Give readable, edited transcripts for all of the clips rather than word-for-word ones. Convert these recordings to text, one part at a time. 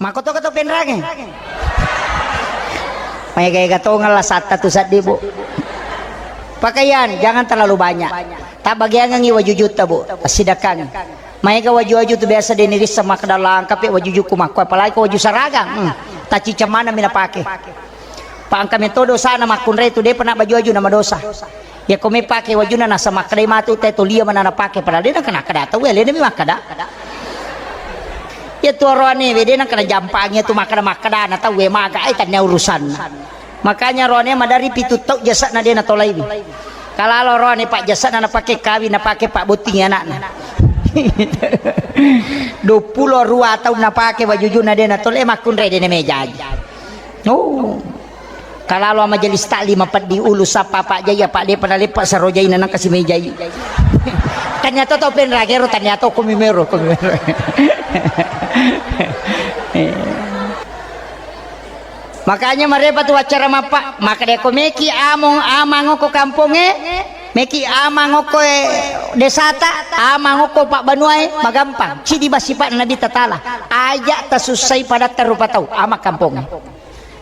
Makoto-koto penrange. May kaya gato ngalasat tu sad bu. Pakaian jangan terlalu banyak. Tak bagian ngi wajujut ta bu. Sidakan. May ka waju-waju tu biasa diniris sama kedalang kape wajuju kumaku apalagi ko waju saragang. Taci cemana mina pake. Paangka metodo sana makunre tu dia pernah baju-waju nama dosa. Ya kome pake wajuna na sama kadai matu te to lia mana pake padahal dia kena kada tu ele demi makada. Ya tu roane we dia kena jampangnya tu makada na tahu we maga ai tanya urusan. Makanya roane madari pitu tok jasa na dia na tolai. Kalau roane pak jasa na pake kawin na pake pak buting anakna. 20 rua tahun na pake wajujuna dia na tolai makunre dia meja. Oh. Kalau majelis taklim mapat di ulu sapa pak jaya pak dia pernah lepak sarojai nanang kasih mejai. Ternyata tau pen ragero ternyata kumimero. Makanya mereka tu acara mapa maka dia komeki amang ko kampunge meki amang ko desata amang ko pak banuai magampang si di basipat nabi tatala ajak tasusai pada terupa tau ama kampungnya.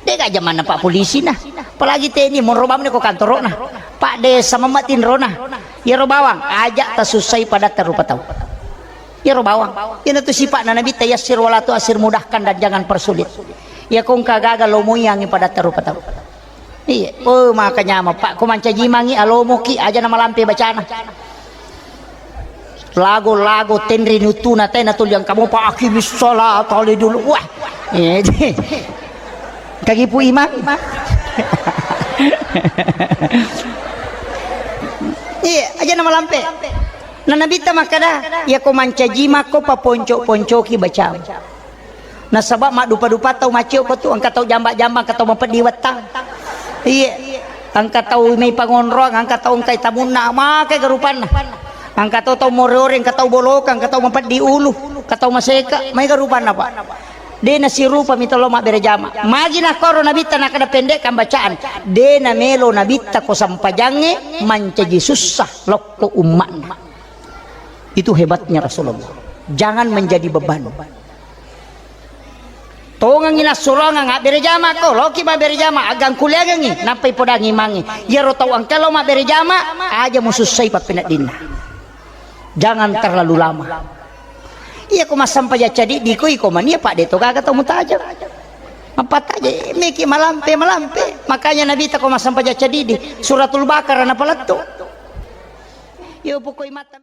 Dia gak zaman pak polisi nah apalagi TNI mau robam ko kantor nah pak desa mematin rona ya robawang ajak tasusai pada terupa tau ya robawang ya itu sifat nabi tayassir walatu asir mudahkan dan jangan persulit ya kong kagaga lomo yang pada terupa tau iya oh makanya pak ko manca jimangi alomo ki aja nama lampe bacana lagu tenri nutuna tena tul yang kamu pak akimis sholat kali dulu wah kaki pu imam iya aja nama lampe na nabita makada ya ko manca jima ko pa ponco ki baca na sabab mak dupa tau maceo ko tu angka tau jambak angka tau mapedi wetang iya angka tau may pangonrong angka tau kay tamunna make garupan angka tau morore angka tau bolok angka tau mapedi ulu angka tau maseka may garupan na pa dena sirupa mitolo mak berejama magina koro nabita na kada pendek kan bacaan dena melo nabita ko sampajange mancaji susah lokko umman itu hebatnya Rasulullah jangan menjadi beban tongang ina suronga ngak berejama ko loki ba berejama agang kuliah gangi nampai podangi mangi ya ro tau angkelo mak berejama aja mususai papinat dinna jangan terlalu lama. Iya ko masampa ya cadi di ko iko mania pak deto kagak tau mutajab apa aja miki malampe makanya nabi ta ko masampa ya cadi di suratul Baqarah na palato yo pokoi mata